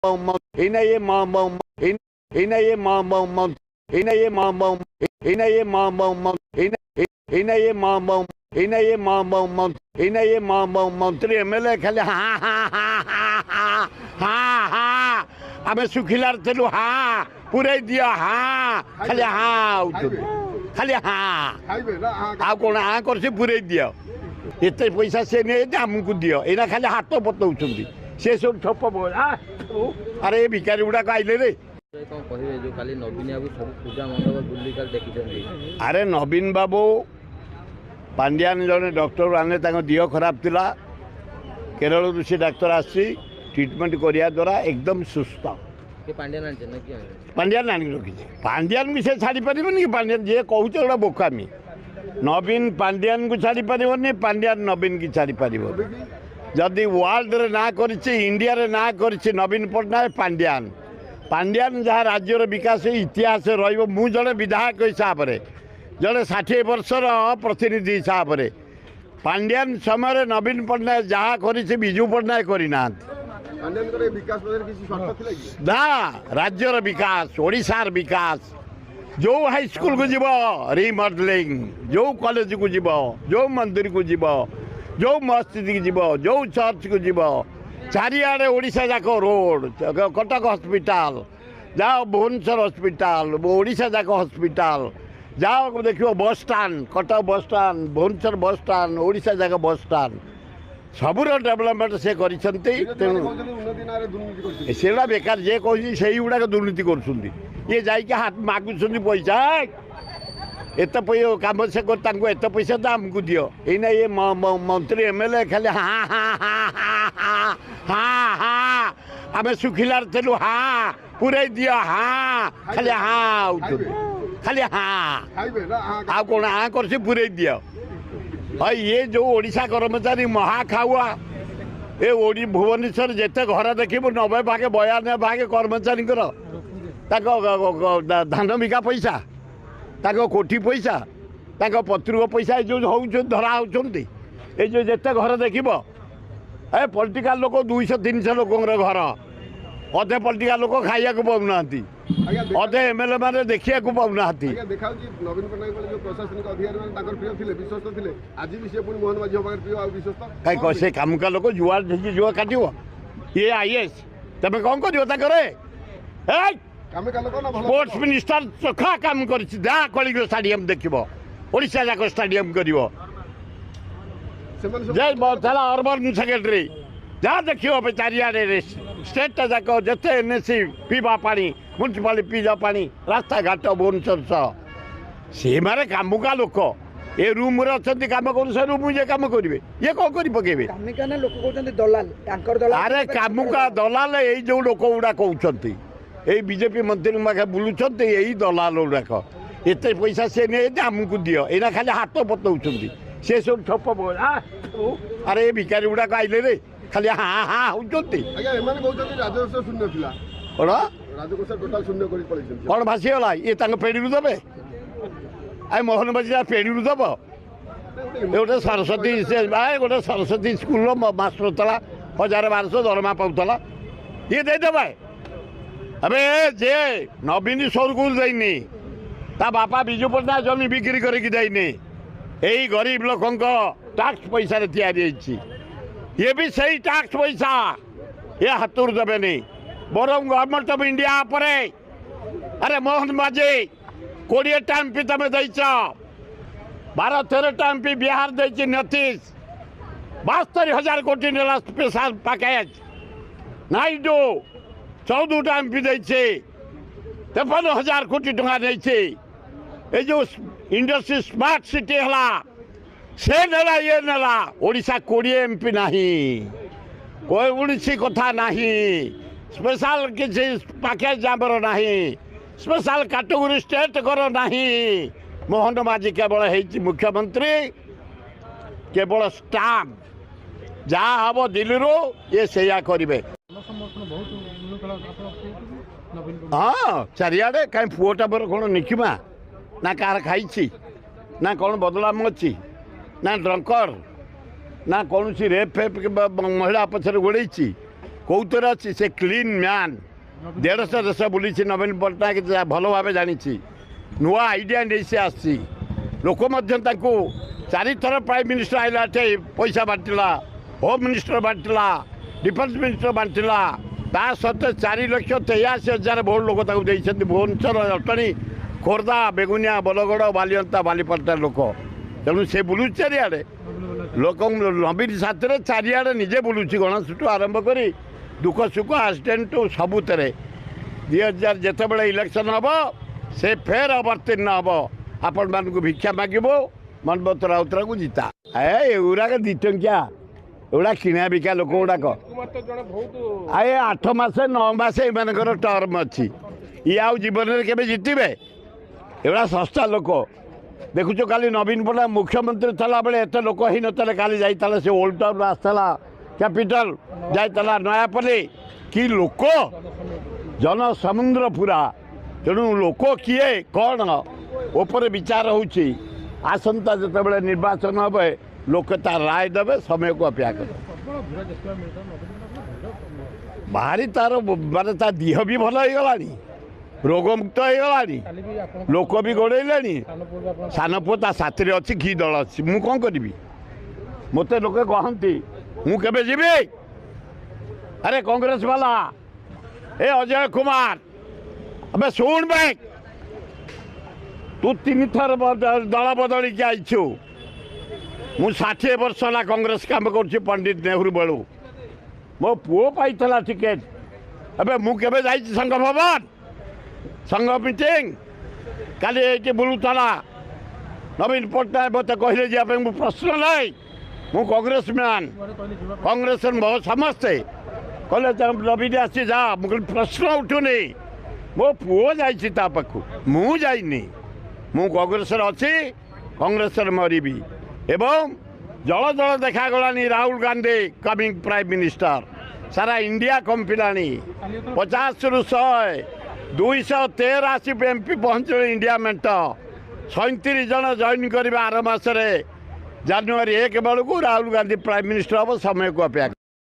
Ina ye mama, ina ye mama, ina ye mama, ina ye mama, ina ye mama, ina ye mama, ina ye mama, मंत्री MLA खाली हाँ हाँ हाँ हाँ हाँ हाँ हाँ आमे सुखिलार तेलु हाँ पूरे दिया हाँ खाली हाँ खाली हाँ आ कौन हाँ कर से पूरे दिया एते पैसा से नहीं आमको दियो एना खाली हाथ पतौछंती से सब ठप अरे भिखारी गुड़ा आइले रे कौन कहे जो खाली नवीन बाबू सब पूजा मंडप बुल्ली काल देखी अरे नवीन बाबू पांड्यान जड़े डॉक्टर आने दिह खराब थिला केरल से डाक्तर आसी ट्रीटमेंट करिया द्वारा एकदम सुस्थ पांड्यान आनी रखी पांड्यान को से छाड़ी पारिबन कि पांड्यान जे कहूछ गोटा बोकामी नवीन पांड्यान को छाड़ी पारिबनी पांड्यान नवीन की छाड़ी पारिबो जदि वर्ल्ड रे ना करिछि इंडिया रे ना करिछि नवीन पटनायक पांड्यान पांड्यान जहाँ राज्यर विकास इतिहास रहिबो मु जड़े विधायक हिसाब रे जड़े 60 वर्षर प्रतिनिधि हिसाब रे पांड्यान समय नवीन पटनायक जहाँ करिछि बिजू पटनायक करिना ना राज्यर विकास ओडिशार विकास जो हाई स्कूल को जीव रिमॉडलिंग जो कॉलेज को जीव जो मंदिर को जीव जो मस्जिद को जीव जो चर्च को जीव चारिआडे ओडिशा जाक रोड कटक हॉस्पिटल जाओ भुवनेश्वर हॉस्पिटल ओडिशा जाक हॉस्पिटल जाओ देखियो bus stand Cuttack bus stand Bhubaneswar bus stand Odisha जाक बस स्टैंड सबुर डेवलपमेंट से सेगुड़ा बेकार जे कह से गुड़ाक दुर्नीति कर ये जाइए हाथ मागुंट पैसा एत कम से एत पैसा तो आमको दियो एना ये मंत्री एमएलए खाली हाँ हाँ हाँ हाँ हाँ हाँ हाँ आमे सुखिलार तेलु हाँ पूरे दिया हाँ खाली हाँ खाली हाँ आ कौन हाँ कर से पूरे दिया भाई ये जो ओडिशा कर्मचारी महाखाउआ ये ओडी भुवनेश्वर जिते घर देखिबू 90 भागे 92 भागे कर्मचारी धान बिका पैसा कोठी पैसा पत्रुक पैसा जो हो धरा होती ये जो जिते घर देखिब ए पॉलिटिकल लोक 200-300 लोक घर अधे पॉलिटिकल लोक खाइया को पाऊना अधे एमएलए मैंने देखा पाऊना कहीं से कम का लोक जुआ जुआ काट ये आईएएस तमें कौन कर स्पोर्ट्स मिनिस्टर चोखा काम कर कलिंग स्टाडियम देखिब ओडिशा जाक स्टाडियम कर अर्बन सेक्रेटरी जहाँ देखिए चारिआडे स्टेट जाक जिते एनएसी पीवा पानी म्यूनिसिपालिटी पीवा पानी रास्ता घाट भुवनेश्वर सह सी मारे कामुका लोक ए रूम रे अच्छा कम कर से रूम जे कम करेंगे ये कौन कर पकेबे अरे कामुका दलाल यही जो लोक गुड़ा कहते यही बीजेपी मंत्री माखे बुलूं यही दलाल गुड़ाक एत पैसा से नहीं आमको दियो एना खाली हाथ पतौछंती से सब ठप अरे भिखारी गुड़ाक आइले रे खाली हाँ हाँ होती कौन भासीगला ये पेड़ी देवे आई मोहन बाजी पेड़ी दब गोटे सरस्वती से गोटे सरस्वती स्कूल मास्टर था 1000-1200 दरमा पाला ये देदेबा अबे जे नवीन स्वर्ग जाइनी ता बापा बिजू पटनायक जमी बिक्री करके जाइनी यही गरीब लोक टैक्स पैसा ये भी सही टैक्स पैसा ये हाथुर देवे नहीं बरम गवर्नमेंट ऑफ इंडिया परे अरे मोहन बाजी 20 टाइम पी तुम देच 12-13 टाइम पी बिहार दे नतीश 72,000 कोटी नेला स्पेशल पैकेज नाइडू 14 टाइम पी दे 53,000 कोटी टंका दे जो इंडस्ट्री स्मार्ट सिटी है से नेला ये नेला ओडिशा 20 एमपी नहीं कोई कथा नहीं स्पेशल किसी पैकेज आमर नहीं स्पेशल कैटेगरी स्टेट कर नहीं मोहन बाजी केवल है मुख्यमंत्री केवल स्टाम्प जहाँ हम दिल्ली ये से करेंगे हाँ चारिआडे कहीं पुओटा पर कौन निखिमा ना कार खाई ना कौन बदलाम अच्छी ना ड्रंकर ना कौन सी रेप फेप महिला पछरे गोड़े कौतर अच्छी से क्लीन मैन 150 देश बुली नवीन पट्टनायक भल भाव जानी नुआ आइडिया नहीं से आसी लोक चारि थर प्राइम मिनिस्टर आइला पैसा बांटला होम मिनिस्टर बांटला डिफेन्स मिनिस्टर बांटला ता सत्ते 4,83,000 भोट लोक भुवनेश्वर जटणी खोर्धा बेगुनिया बलगड़ बालिअंता बालीपट्टा लोक तेणु से बुलू चारिआडे लोक नवीन साथी चारिआडे निजे बुलूची गणेश आरंभ कर दुख सुख आक्सीडेट सबुत 2000 जिते इलेक्शन हम से फेर अवर्तीर्ण हम आपण मान भिक्षा मागब मनमोहन राउतरा को जिता एगुराक 2 टंकिया एगुड़ा किणा बिका लोक गुड़ाक आए 8 मास 9 मास एमानकर टर्म अच्छी ये आउ जीवन में केवे जितबे एगुड़ा सस्ता लोक देखुच काली नवीन पट्टनायक मुख्यमंत्री थला बेले एत लोक ही नतले काली जाइतला से ओल्ड टाउन आसला कैपिटल जाइतला नयापल्ली कि लोक जन समुद्र पूरा तेणु लोक किए कौन ओपर विचार होची आसंता जिते निर्वाचन हे लोक तार राय देवे समय को अपेक्षा कर बाहरी तार माने ता देह भी भल हो गला रोगमुक्त हो गला लोक भी गोड़े सान पुओ ता साथी अच्छी घी दल अच्छी मु कौन करी मत लोक कहती मुझे जी अरे कांग्रेस वाला ए अजय कुमार अबे शुण बैक तू 3 थर दल बदल के आईछु मु 60 वर्ष है कांग्रेस काम कर पंडित नेहरू बेलू मो पुओ पाई टिकेट अबे मुझे जाइए संघ भवन संघ मीटिंग काली बुलूला नवीन पट्टनायक मत कहले जाए मु प्रश्न नहीं मु कांग्रेस मैन कांग्रेस समस्ते कहले नवीन आसी जा मुझे प्रश्न उठुनी मो पुओ जाइए पाखु मु जाइनी मु कांग्रेस अच्छी कांग्रेस मरबी एवं जल जल देखागलानी Rahul Gandhi coming prime minister सारा इंडिया कंपिलानी 50 रु 100 213 एमपी पहुँचे इंडिया मेंट 37 जन जॉइन करवा आर मसरे जानुरी 1 बेलू राहुल गांधी प्राइम मिनिस्टर हम समय को अपेक्षा।